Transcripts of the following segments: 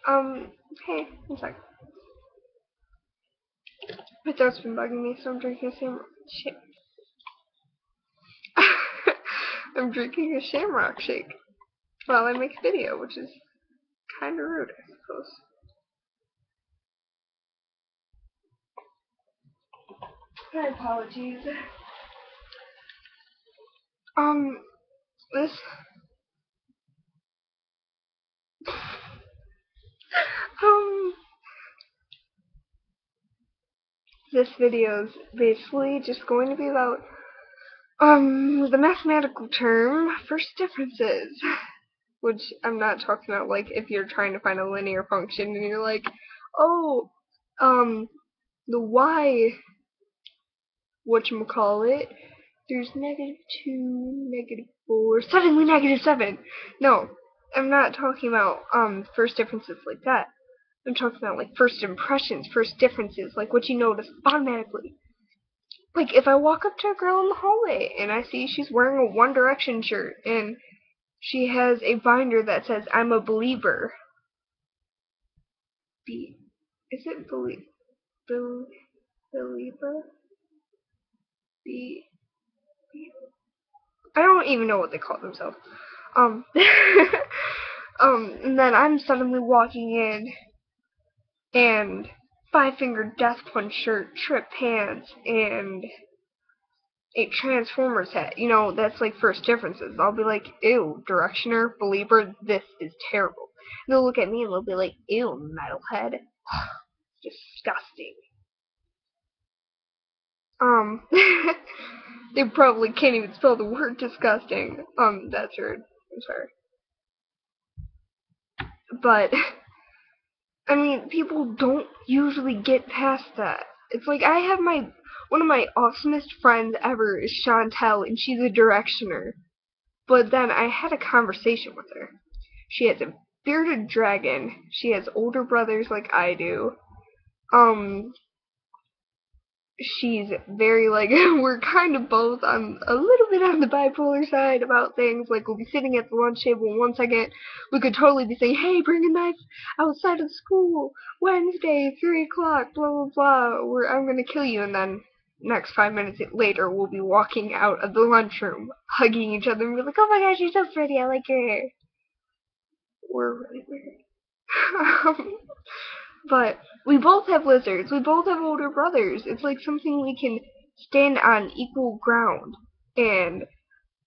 Hey, one sec. My throat's been bugging me, so I'm drinking a I'm drinking a shamrock shake while I make a video, which is kind of rude, I suppose. My apologies. This, um, this video is basically just going to be about, the mathematical term first differences. Which I'm not talking about like if you're trying to find a linear function and you're like, oh, the y, whatchamacallit, there's -2, -4, suddenly -7. No, I'm not talking about first differences like that. I'm talking about like first impressions, first differences, like what you notice automatically. Like if I walk up to a girl in the hallway and I see she's wearing a One Direction shirt and she has a binder that says I'm a believer. Is it believer? Be I don't even know what they call themselves. Um, and then I'm suddenly walking in and Five Finger Death Punch shirt, trip pants, and a Transformers hat. You know, that's like first differences. I'll be like, ew, Directioner, Believer, this is terrible. And they'll look at me and they'll be like, ew, metalhead. Disgusting. They probably can't even spell the word disgusting. That's rude. I'm sorry. But I mean, people don't usually get past that. It's like I have one of my awesomest friends ever is Chantel, and she's a directioner. But then I had a conversation with her. She has a bearded dragon. She has older brothers like I do. She's very like we're kind of both on a little bit on the bipolar side about things. Like we'll be sitting at the lunch table and 1 second we could totally be saying, hey, bring a knife outside of school, Wednesday 3 o'clock, blah blah blah, where I'm gonna kill you, and then next 5 minutes later we'll be walking out of the lunchroom hugging each other and be like, oh my gosh, you're so pretty, I like your hair. We're really weird. But we both have lizards. We both have older brothers. It's like something we can stand on equal ground. And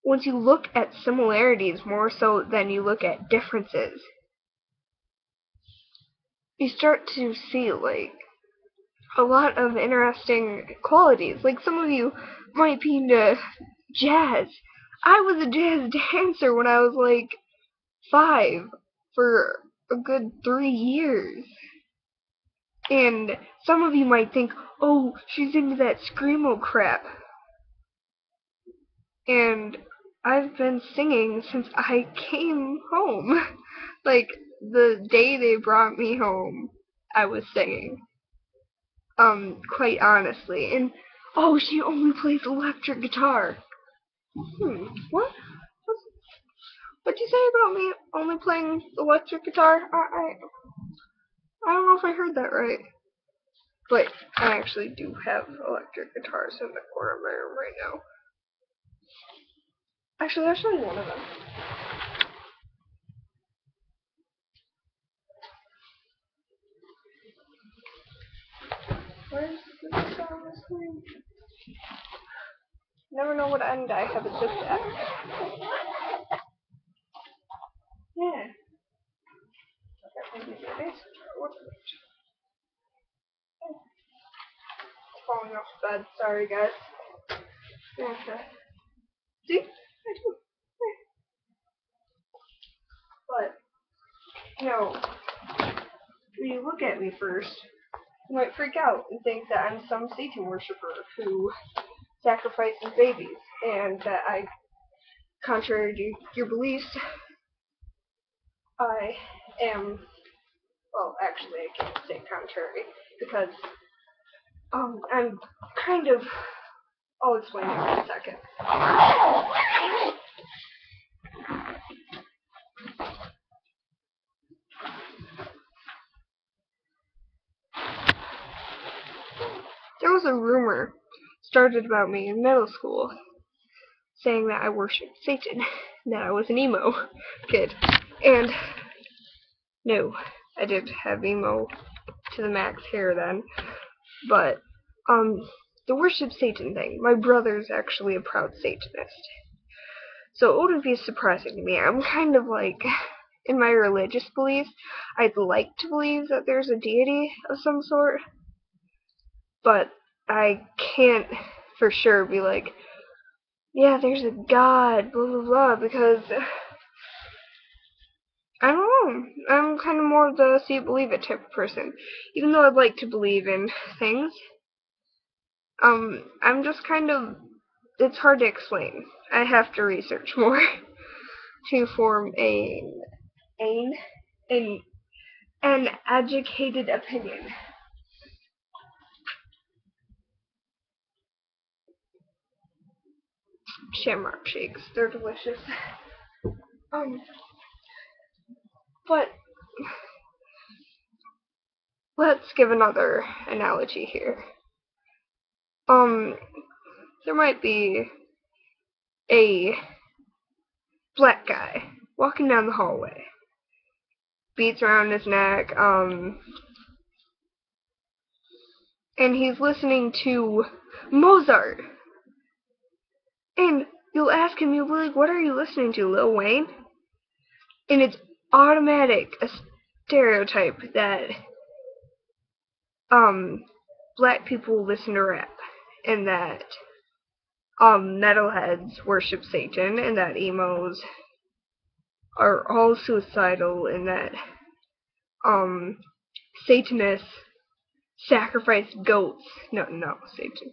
once you look at similarities more so than you look at differences, you start to see like a lot of interesting qualities. Like some of you might be into jazz. I was a jazz dancer when I was like 5 for a good 3 years. And some of you might think, oh, she's into that screamo crap. And I've been singing since I came home. Like, the day they brought me home, I was singing. Quite honestly. And, oh, she only plays electric guitar. What? What'd you say about me only playing electric guitar? I don't know if I heard that right. But I actually do have electric guitars in the corner of my room right now. Actually, I'll show you one of them. Where's the guitar on the screen? Never know what end I have it zipped at. Yeah. Okay, maybe it is. What's it? Falling off the bed. Sorry, guys. Okay. See? I do. But, you know, when you look at me first, you might freak out and think that I'm some Satan worshiper who sacrifices babies, and that I, contrary to your beliefs, I am, well, actually, I can't say contrary, because, I'm kind of, I'll explain it in a second. a rumor started about me in middle school saying that I worshipped Satan, that I was an emo kid. And no, I did have emo to the max hair then. But, the worship Satan thing, my brother's actually a proud Satanist. So it wouldn't be surprising to me. I'm kind of like, in my religious beliefs, I'd like to believe that there's a deity of some sort, but I can't for sure be like, yeah, there's a God, blah blah blah, because I don't know. I'm kind of more of the see it, believe it type of person. Even though I'd like to believe in things, I'm just kind of, it's hard to explain. I have to research more to form an, an, an educated opinion. Shamrock shakes, they're delicious. Um, but let's give another analogy here. Um, there might be a black guy walking down the hallway, beats around his neck, and he's listening to Mozart. And you'll ask him, you'll be like, what are you listening to, Lil Wayne? And it's automatic, a stereotype that, black people listen to rap, and that, metalheads worship Satan, and that emos are all suicidal, and that, Satanists sacrifice goats. No, Satan.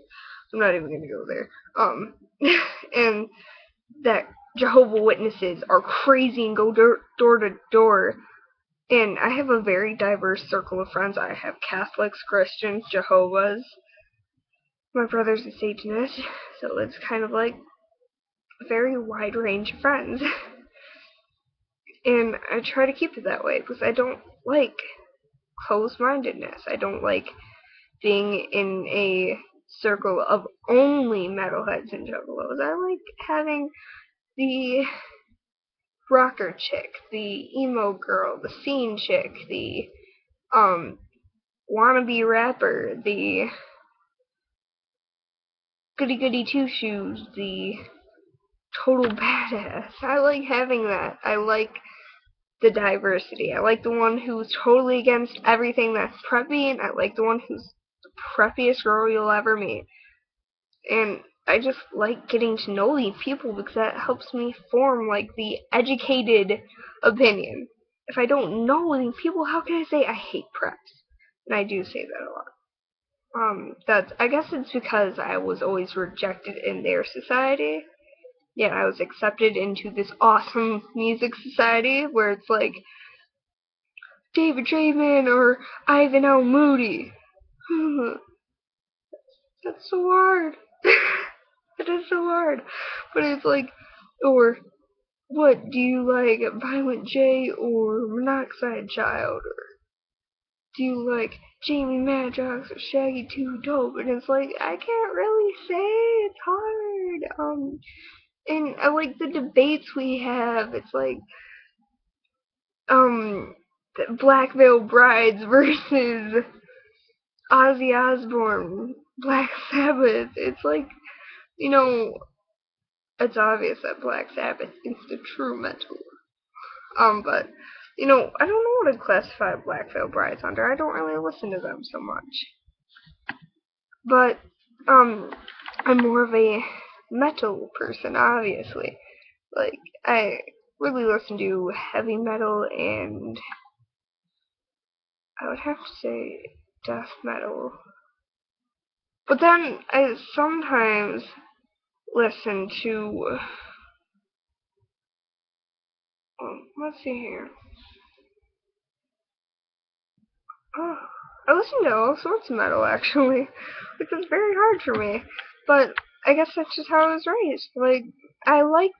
I'm not even gonna go there. And that Jehovah Witnesses are crazy and go door to door. And I have a very diverse circle of friends. I have Catholics, Christians, Jehovah's. My brother's a Satanist, so it's kind of like a very wide range of friends. And I try to keep it that way because I don't like closed-mindedness. I don't like being in a circle of only metalheads and juggalos. I like having the rocker chick, the emo girl, the scene chick, the wannabe rapper, the goody goody two shoes, the total badass. I like having that. I like the diversity. I like the one who's totally against everything that's preppy, and I like the one who's the preppiest girl you'll ever meet. And I just like getting to know these people because that helps me form like the educated opinion. If I don't know these people, how can I say I hate preps? And I do say that a lot. I guess it's because I was always rejected in their society. Yet I was accepted into this awesome music society where it's like David Draymond or Ivan L. Moody. That's so hard. It is so hard. But it's like, or what do you like, Violent J or Monoxide Child? Or do you like Jamie Madrox or Shaggy 2 Dope? And it's like, I can't really say. It's hard. And I like the debates we have. It's like, the Black Veil Brides versus Ozzy Osbourne, Black Sabbath. It's like, you know, it's obvious that Black Sabbath is the true metal. But, you know, I don't know what to classify Black Veil Brides under. I don't really listen to them so much. But, I'm more of a metal person, obviously. Like, I really listen to heavy metal, and I would have to say death metal. But then I sometimes listen to, let's see here. Oh, I listen to all sorts of metal actually, which is very hard for me. But I guess that's just how I was raised. Like, I like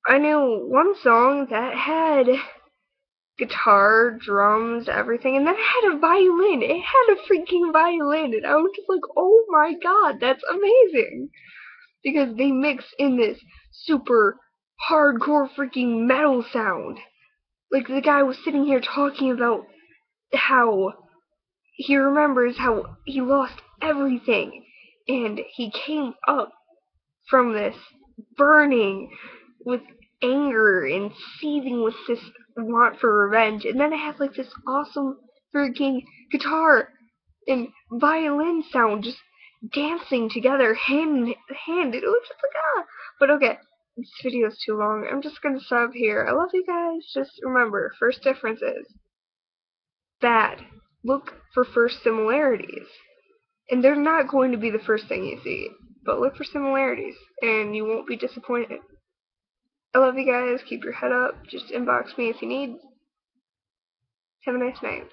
I knew one song that had guitar, drums, everything, and then it had a violin. It had a freaking violin, and I was just like, oh my god, that's amazing! Because they mix in this super hardcore freaking metal sound. Like the guy was sitting here talking about how he remembers how he lost everything, and he came up from this burning with anger and seething with this want for revenge. And then it has like this awesome freaking guitar and violin sound just dancing together hand in hand. It was just like, ah. But okay, this video is too long. I'm just gonna stop here. I love you guys. Just remember, first difference is bad. Look for first similarities. And they're not going to be the first thing you see. But look for similarities, and you won't be disappointed. I love you guys. Keep your head up. Just inbox me if you need. Have a nice night.